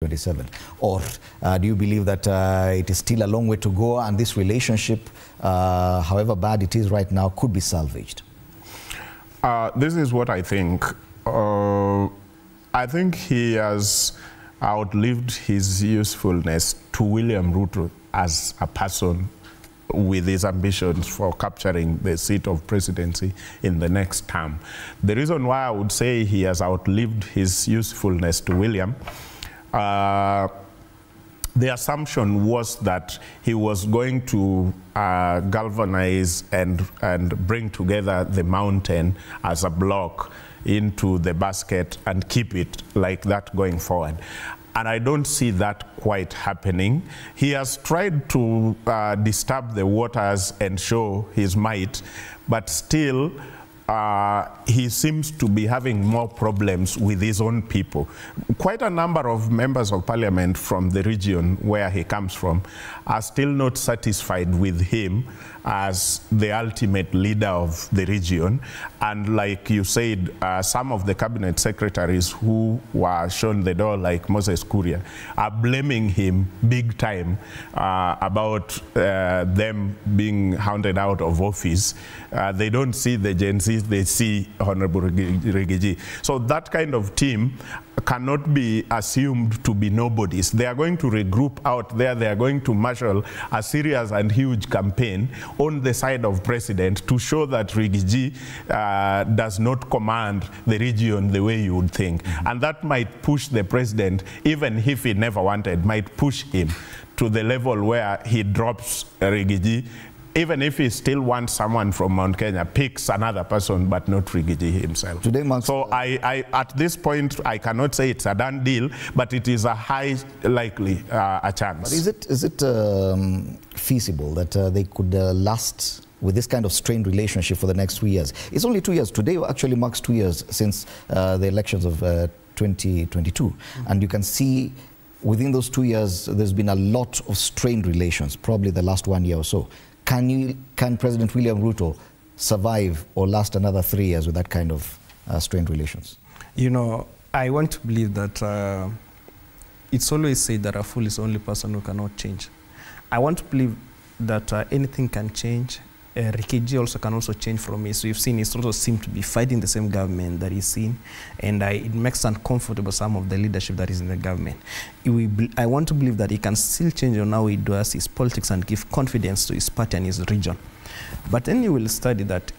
27, or do you believe that it is still a long way to go and this relationship, however bad it is right now, could be salvaged? This is what I think. I think he has outlived his usefulness to William Ruto as a person with his ambitions for capturing the seat of presidency in the next term. The reason why I would say he has outlived his usefulness to William, the assumption was that he was going to galvanize and bring together the mountain as a block into the basket and keep it like that going forward. And I don't see that quite happening. He has tried to disturb the waters and show his might, but still he seems to be having more problems with his own people. Quite a number of members of parliament from the region where he comes from are still not satisfied with him as the ultimate leader of the region. And like you said, some of the cabinet secretaries who were shown the door, like Moses Kuria, are blaming him big time about them being hounded out of office. They don't see the Gen Zs, they see Honorable Rigathi. So that kind of team cannot be assumed to be nobodies. They are going to regroup out there. They are going to marshal a serious and huge campaign on the side of president to show that Rigathi does not command the region the way you would think. And that might push the president, even if he never wanted, might push him to the level where he drops Rigathi. Even if he still wants someone from Mount Kenya, picks another person, but not Rigathi himself. Today, so at this point, I cannot say it's a done deal, but it is a high likely a chance. But is it feasible that they could last with this kind of strained relationship for the next 2 years? It's only 2 years. Today actually marks 2 years since the elections of 2022. And you can see within those 2 years, there's been a lot of strained relations, probably the last 1 year or so. Can President William Ruto survive or last another 3 years with that kind of strained relations? You know, I want to believe that it's always said that a fool is the only person who cannot change. I want to believe that anything can change. Rigathi also can also change from it. So you've seen he also seems to be fighting the same government that he's in, and it makes uncomfortable some of the leadership that is in the government. I want to believe that he can still change on how he does his politics and give confidence to his party and his region. But then you will study that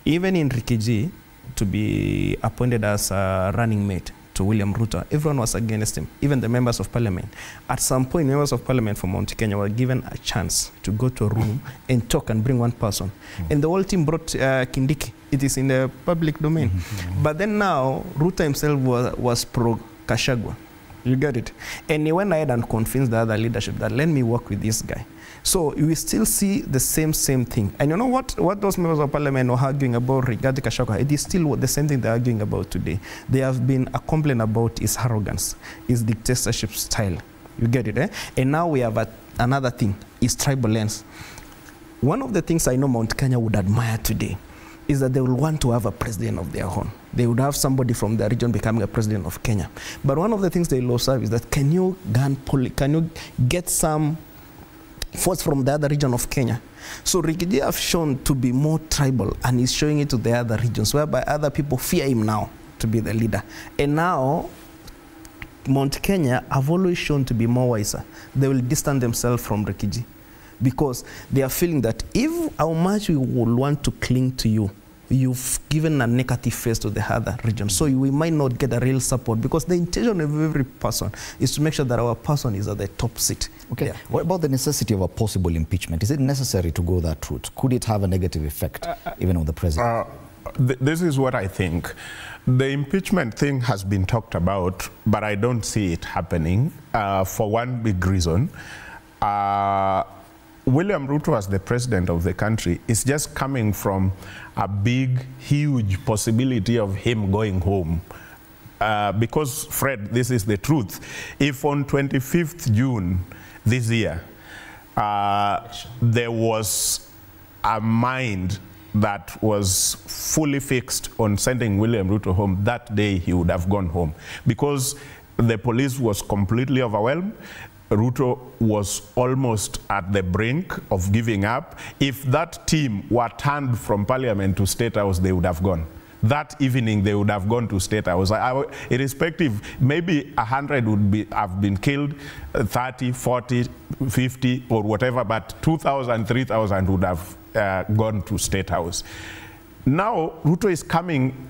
even in Rigathi to be appointed as a running mate to William Ruto, everyone was against him, even the members of parliament. At some point, members of parliament from Mount Kenya were given a chance to go to a room and talk and bring one person. And the whole team brought Kindiki. It is in the public domain. But then now, Ruto himself was pro-Gachagua. You get it? And he went ahead and convinced the other leadership that let me work with this guy. So you will still see the same thing. And you know what those members of parliament are arguing about Rigathi Gachagua, it is still the same thing they're arguing about today. They have been a complaint about his arrogance, his dictatorship style. You get it, eh? And now we have another thing, his tribal lens. One of the things I know Mount Kenya would admire today is that they will want to have a president of their own. They would have somebody from the region becoming a president of Kenya. But one of the things they will observe is that can you get some force from the other region of Kenya? So Rigathi have shown to be more tribal, and he's showing it to the other regions, whereby other people fear him now to be the leader. And now, Mount Kenya have always shown to be more wiser. They will distance themselves from Rigathi because they are feeling that if how much we will want to cling to you, you've given a negative face to the other region. So we might not get a real support because the intention of every person is to make sure that our person is at the top seat. Okay. Yeah. What about the necessity of a possible impeachment? Is it necessary to go that route? Could it have a negative effect even on the president? This is what I think. The impeachment thing has been talked about, but I don't see it happening for one big reason. William Ruto as the president of the country is just coming from a big, huge possibility of him going home. Because, Fred, this is the truth. If on 25th June this year, there was a mind that was fully fixed on sending William Ruto home, that day he would have gone home. Because The police was completely overwhelmed. Ruto was almost at the brink of giving up. If that team were turned from Parliament to State House, they would have gone. That evening, they would have gone to State House. Irrespective, maybe 100 would have been killed, 30, 40, 50, or whatever, but 2,000, 3,000 would have gone to State House. Now, Ruto is coming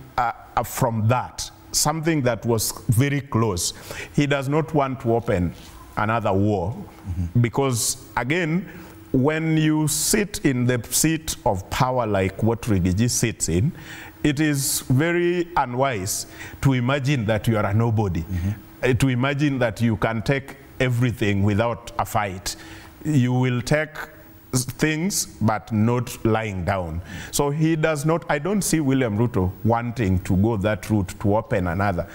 from that, something that was very close. He does not want to open another war, because, again, when you sit in the seat of power like what Rigathi sits in, it is very unwise to imagine that you are a nobody, to imagine that you can take everything without a fight. You will take things but not lying down. So he does not, I don't see William Ruto wanting to go that route to open another.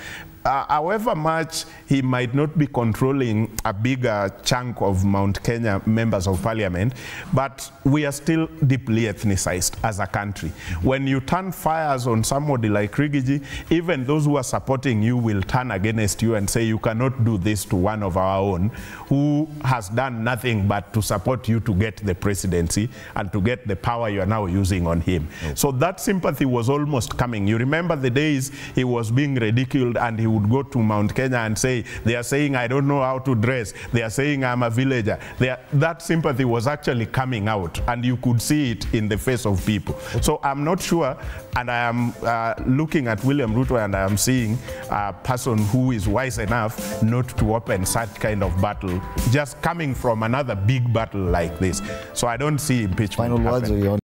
However much he might not be controlling a bigger chunk of Mount Kenya members of parliament, but we are still deeply ethnicized as a country. When you turn fires on somebody like Rigathi, even those who are supporting you will turn against you and say you cannot do this to one of our own who has done nothing but to support you to get the presidency and to get the power you are now using on him. So that sympathy was almost coming. You remember the days he was being ridiculed and he would go to Mount Kenya and say, they are saying I don't know how to dress, they are saying I'm a villager. That sympathy was actually coming out, and you could see it in the face of people. So I'm not sure, and I am looking at William Ruto and I am seeing a person who is wise enough not to open such kind of battle, just coming from another big battle like this. So I don't see impeachment. Final words, or your